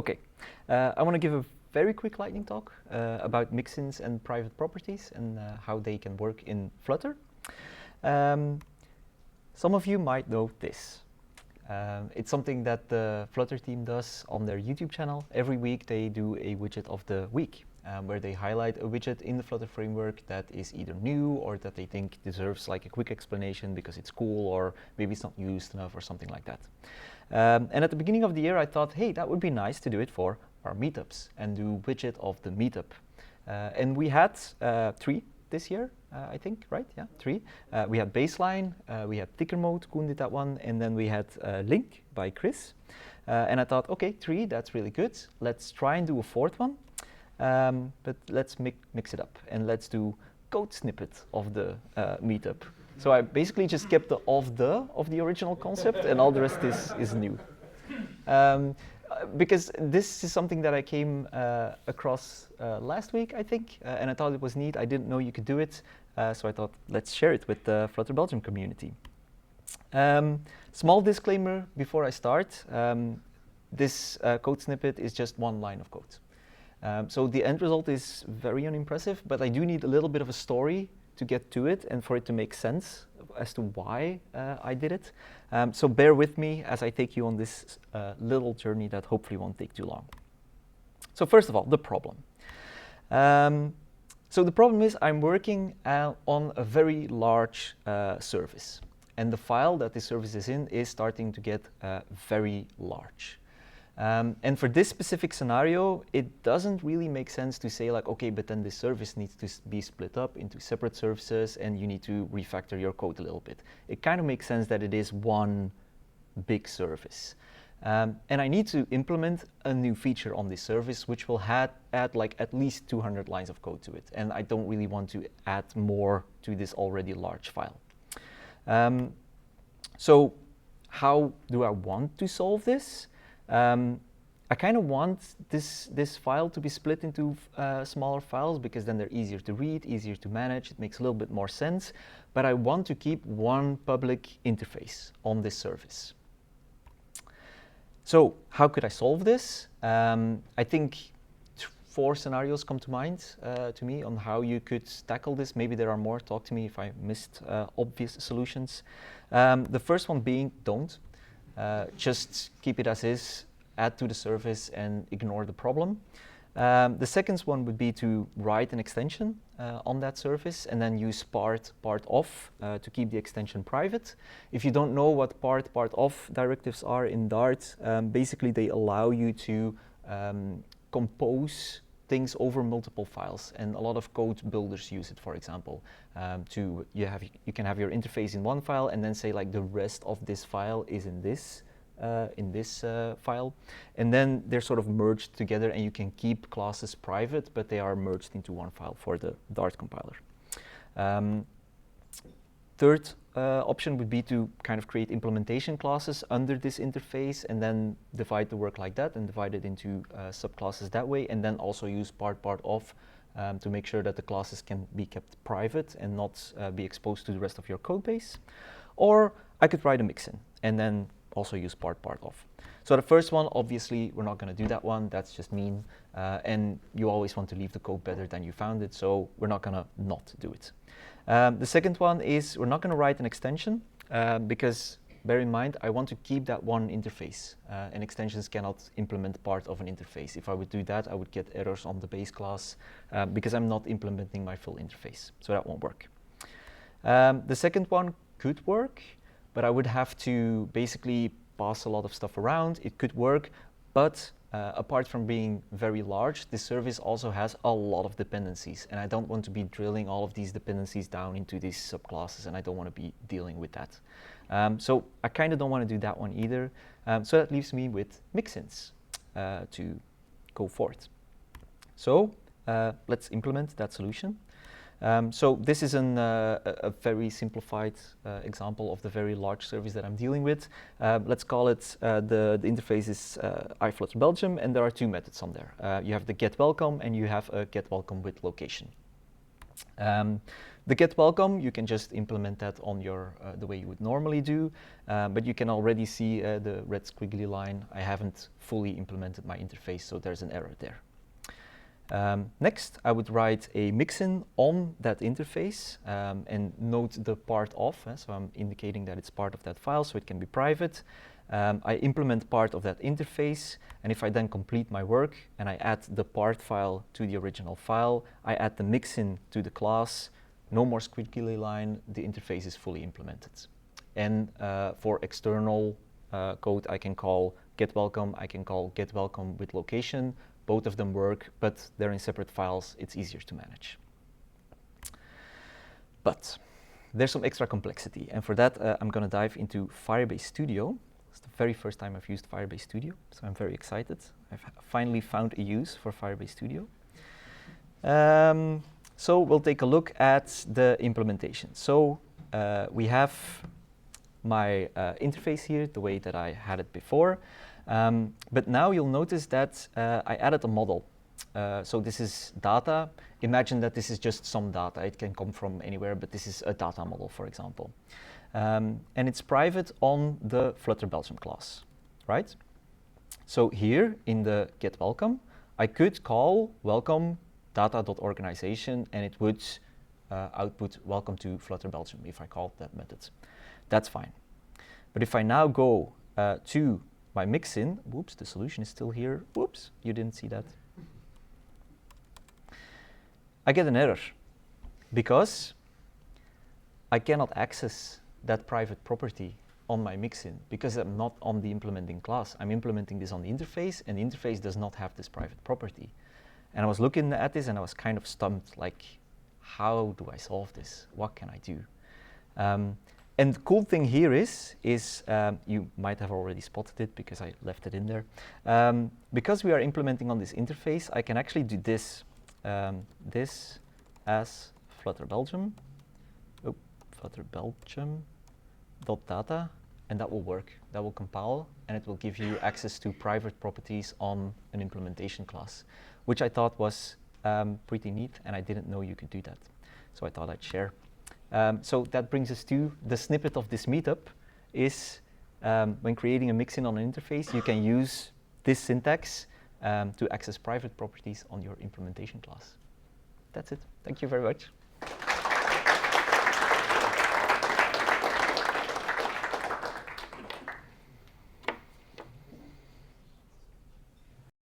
Okay, I want to give a very quick lightning talk about Mixins and private properties and how they can work in Flutter. Some of you might know this. It's something that the Flutter team does on their YouTube channel. Every week they do a widget of the week, where they highlight a widget in the Flutter framework that is either new or that they think deserves like a quick explanation because it's cool or maybe it's not used enough or something like that. And at the beginning of the year I thought, hey, that would be nice to do it for our meetups and do widget of the meetup. And we had 3 this year, I think, right? Yeah, 3. We had Baseline, we had Ticker Mode, Koen did that one, and then we had Link by Chris. And I thought, okay, 3, that's really good. Let's try and do a 4th one, but let's mix it up and let's do code snippet of the meetup. So I basically just kept the of the original concept and all the rest is new. Because this is something that I came across last week, I think, and I thought it was neat. I didn't know you could do it, so I thought, let's share it with the Flutter Belgium community. Small disclaimer before I start. This code snippet is just 1 line of code. So the end result is very unimpressive, but I do need a little bit of a story to get to it and for it to make sense as to why I did it. So bear with me as I take you on this little journey that hopefully won't take too long. So first of all, the problem. So the problem is I'm working on a very large service. And the file that this service is in is starting to get very large. And for this specific scenario, it doesn't really make sense to say like, okay, but then this service needs to be split up into separate services and you need to refactor your code a little bit. It kind of makes sense that it is one big service. And I need to implement a new feature on this service, which will add like at least 200 lines of code to it. And I don't really want to add more to this already large file. So how do I want to solve this? I kind of want this file to be split into smaller files because then they're easier to read, easier to manage. It makes a little bit more sense. But I want to keep one public interface on this service. So how could I solve this? I think 4 scenarios come to mind to me on how you could tackle this. Maybe there are more. Talk to me if I missed obvious solutions. The first one being don't. Just keep it as is, add to the service and ignore the problem. The second one would be to write an extension on that service and then use part off to keep the extension private. If you don't know what part off directives are in Dart, basically they allow you to compose things over multiple files, and a lot of code builders use it, for example. You can have your interface in one file and then say like the rest of this file is in this file, and then they're sort of merged together and you can keep classes private, but they are merged into one file for the Dart compiler. Third option would be to kind of create implementation classes under this interface and then divide the work like that and divide it into subclasses that way, and then also use part off to make sure that the classes can be kept private and not be exposed to the rest of your code base. Or I could write a mixin and then also use part off. So the first one, obviously, we're not going to do that one. That's just mean. And you always want to leave the code better than you found it, so we're not going to not do it. The second one is we're not going to write an extension because, bear in mind, I want to keep that one interface. And extensions cannot implement part of an interface. If I would do that, I would get errors on the base class because I'm not implementing my full interface. So that won't work. The second one could work, but I would have to basically pass a lot of stuff around. It could work, but apart from being very large, this service also has a lot of dependencies, and I don't want to be drilling all of these dependencies down into these subclasses, and I don't want to be dealing with that. So I kind of don't want to do that one either. So that leaves me with Mixins to go forth. So let's implement that solution. So this is a very simplified example of the very large service that I'm dealing with. Let's call it, the interface is iFlutter Belgium, and there are 2 methods on there. You have the get welcome and you have a get welcome with location. The get welcome, you can just implement that on your the way you would normally do, but you can already see the red squiggly line. I haven't fully implemented my interface, so there's an error there. Next, I would write a mixin on that interface and note the part of, so I'm indicating that it's part of that file, so it can be private. I implement part of that interface, and if I then complete my work and I add the part file to the original file, I add the mixin to the class, no more squiggly line, the interface is fully implemented. And for external code, I can call get welcome, I can call get welcome with location. Both of them work, but they're in separate files, it's easier to manage. But there's some extra complexity, and for that I'm going to dive into FlutterBE Studio. It's the very first time I've used FlutterBE Studio, so I'm very excited. I've finally found a use for FlutterBE Studio. So we'll take a look at the implementation. So we have my interface here, the way that I had it before. But now you'll notice that I added a model. So this is data. Imagine that this is just some data. It can come from anywhere, but this is a data model, for example. And it's private on the Flutter Belgium class, right? So here in the get welcome, I could call welcome data.organization, and it would output welcome to Flutter Belgium if I called that method. That's fine. But if I now go to my mixin, whoops, the solution is still here. Whoops, you didn't see that. I get an error because I cannot access that private property on my mixin because I'm not on the implementing class. I'm implementing this on the interface, and the interface does not have this private property. And I was looking at this and I was kind of stumped, like, how do I solve this? What can I do? And the cool thing here is you might have already spotted it because I left it in there. Because we are implementing on this interface, I can actually do this, this as Flutter Belgium, Flutter Belgium.data, and that will work. That will compile, and it will give you access to private properties on an implementation class, which I thought was pretty neat, and I didn't know you could do that. So I thought I'd share. So that brings us to the snippet of this meetup is when creating a mixin on an interface, you can use this syntax to access private properties on your implementation class. That's it. Thank you very much.